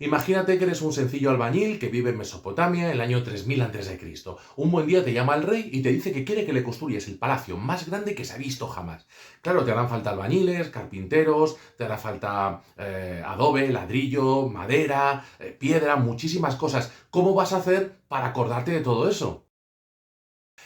Imagínate que eres un sencillo albañil que vive en Mesopotamia en el año 3000 a.C. Un buen día te llama el rey y te dice que quiere que le construyas el palacio más grande que se ha visto jamás. Claro, te harán falta albañiles, carpinteros, te hará falta adobe, ladrillo, madera, piedra, muchísimas cosas. ¿Cómo vas a hacer para acordarte de todo eso?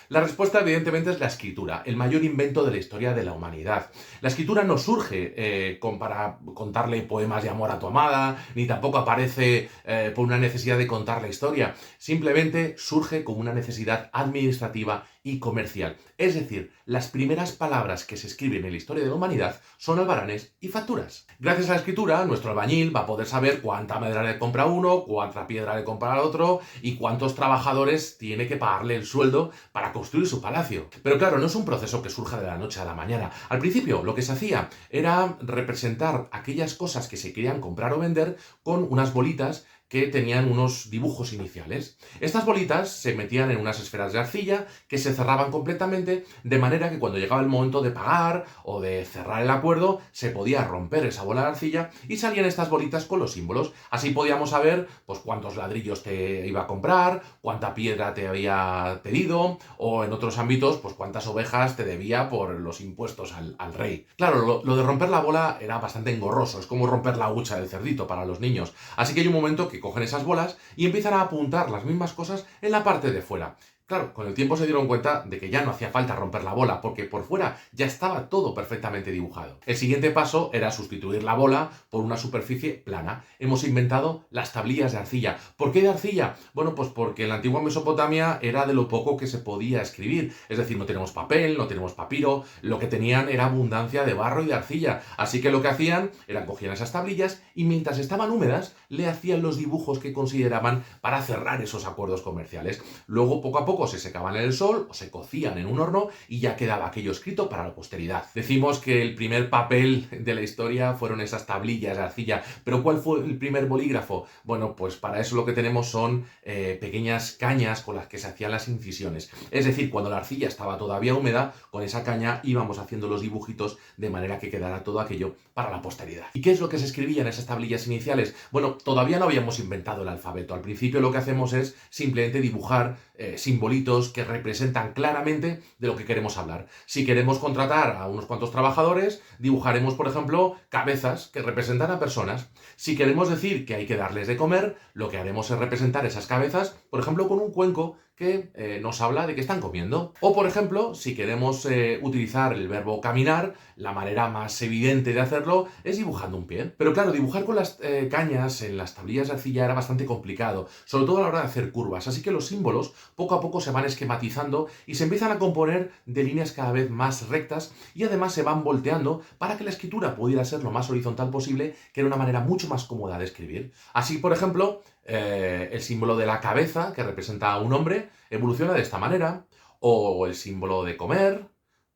La respuesta, evidentemente, es la escritura, el mayor invento de la historia de la humanidad. La escritura no surge para contarle poemas de amor a tu amada, ni tampoco aparece por una necesidad de contar la historia. Simplemente surge como una necesidad administrativa y comercial. Es decir, las primeras palabras que se escriben en la historia de la humanidad son albaranes y facturas. Gracias a la escritura, nuestro albañil va a poder saber cuánta madera le compra a uno, cuánta piedra le compra al otro y cuántos trabajadores tiene que pagarle el sueldo para construir su palacio. Pero claro, no es un proceso que surja de la noche a la mañana. Al principio, lo que se hacía era representar aquellas cosas que se querían comprar o vender con unas bolitas que tenían unos dibujos iniciales. Estas bolitas se metían en unas esferas de arcilla que se cerraban completamente, de manera que cuando llegaba el momento de pagar o de cerrar el acuerdo, se podía romper esa bola de arcilla y salían estas bolitas con los símbolos. Así podíamos saber pues, cuántos ladrillos te iba a comprar, cuánta piedra te había pedido, o en otros ámbitos, pues cuántas ovejas te debía por los impuestos al rey. Claro, lo de romper la bola era bastante engorroso, es como romper la hucha del cerdito para los niños. Así que hay un momento que cogen esas bolas y empiezan a apuntar las mismas cosas en la parte de fuera. Claro, con el tiempo se dieron cuenta de que ya no hacía falta romper la bola, porque por fuera ya estaba todo perfectamente dibujado. El siguiente paso era sustituir la bola por una superficie plana. Hemos inventado las tablillas de arcilla. ¿Por qué de arcilla? Bueno, pues porque en la antigua Mesopotamia era de lo poco que se podía escribir. Es decir, no tenemos papel, no tenemos papiro, lo que tenían era abundancia de barro y de arcilla. Así que lo que hacían era cogían esas tablillas y mientras estaban húmedas, le hacían los dibujos que consideraban para cerrar esos acuerdos comerciales. Luego, poco a poco, se secaban en el sol o se cocían en un horno y ya quedaba aquello escrito para la posteridad. Decimos que el primer papel de la historia fueron esas tablillas de arcilla, pero ¿cuál fue el primer bolígrafo? Bueno, pues para eso lo que tenemos son pequeñas cañas con las que se hacían las incisiones. Es decir, cuando la arcilla estaba todavía húmeda, con esa caña íbamos haciendo los dibujitos de manera que quedara todo aquello para la posteridad. ¿Y qué es lo que se escribía en esas tablillas iniciales? Bueno, todavía no habíamos inventado el alfabeto. Al principio lo que hacemos es simplemente dibujar simbolitos que representan claramente de lo que queremos hablar. Si queremos contratar a unos cuantos trabajadores, dibujaremos, por ejemplo, cabezas que representan a personas. Si queremos decir que hay que darles de comer, lo que haremos es representar esas cabezas, por ejemplo, con un cuenco que nos habla de que están comiendo. O, por ejemplo, si queremos utilizar el verbo caminar, la manera más evidente de hacerlo es dibujando un pie. Pero claro, dibujar con las cañas en las tablillas de arcilla era bastante complicado, sobre todo a la hora de hacer curvas. Así que los símbolos poco a poco se van esquematizando y se empiezan a componer de líneas cada vez más rectas y además se van volteando para que la escritura pudiera ser lo más horizontal posible, que era una manera mucho más cómoda de escribir. Así, por ejemplo, el símbolo de la cabeza, que representa a un hombre, evoluciona de esta manera, o el símbolo de comer.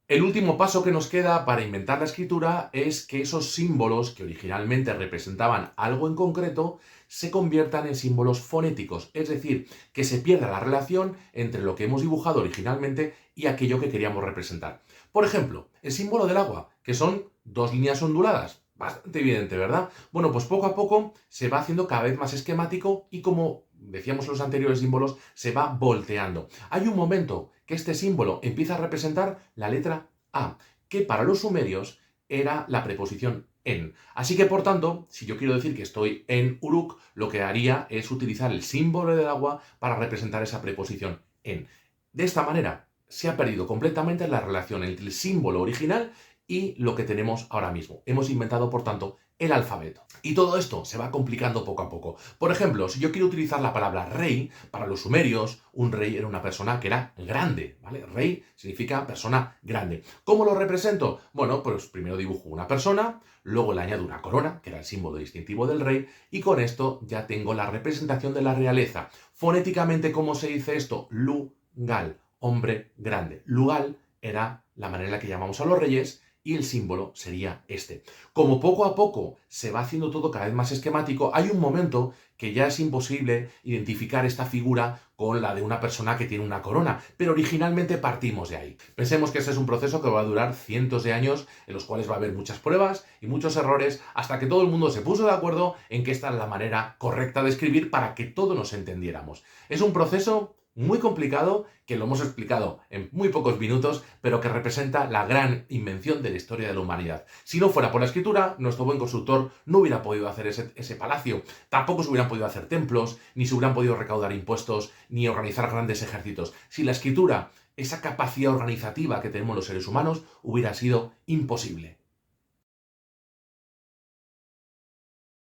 El último paso que nos queda para inventar la escritura es que esos símbolos que originalmente representaban algo en concreto se conviertan en símbolos fonéticos, es decir, que se pierda la relación entre lo que hemos dibujado originalmente y aquello que queríamos representar. Por ejemplo, el símbolo del agua, que son dos líneas onduladas. Bastante evidente, ¿verdad? Bueno, pues poco a poco se va haciendo cada vez más esquemático y como decíamos en los anteriores símbolos, se va volteando. Hay un momento que este símbolo empieza a representar la letra A, que para los sumerios era la preposición en. Así que, por tanto, si yo quiero decir que estoy en Uruk, lo que haría es utilizar el símbolo del agua para representar esa preposición en. De esta manera, se ha perdido completamente la relación entre el símbolo original y lo que tenemos ahora mismo. Hemos inventado, por tanto, el alfabeto. Y todo esto se va complicando poco a poco. Por ejemplo, si yo quiero utilizar la palabra rey, para los sumerios, un rey era una persona que era grande, ¿vale? Rey significa persona grande. ¿Cómo lo represento? Bueno, pues primero dibujo una persona, luego le añado una corona, que era el símbolo distintivo del rey, y con esto ya tengo la representación de la realeza. Fonéticamente, ¿cómo se dice esto? Lugal, hombre grande. Lugal era la manera en la que llamamos a los reyes, y el símbolo sería este. Como poco a poco se va haciendo todo cada vez más esquemático, hay un momento que ya es imposible identificar esta figura con la de una persona que tiene una corona, pero originalmente partimos de ahí. Pensemos que ese es un proceso que va a durar cientos de años, en los cuales va a haber muchas pruebas y muchos errores, hasta que todo el mundo se puso de acuerdo en que esta es la manera correcta de escribir para que todos nos entendiéramos. Es un proceso muy complicado, que lo hemos explicado en muy pocos minutos, pero que representa la gran invención de la historia de la humanidad. Si no fuera por la escritura, nuestro buen constructor no hubiera podido hacer ese palacio, tampoco se hubieran podido hacer templos, ni se hubieran podido recaudar impuestos, ni organizar grandes ejércitos. Si la escritura, esa capacidad organizativa que tenemos los seres humanos, hubiera sido imposible.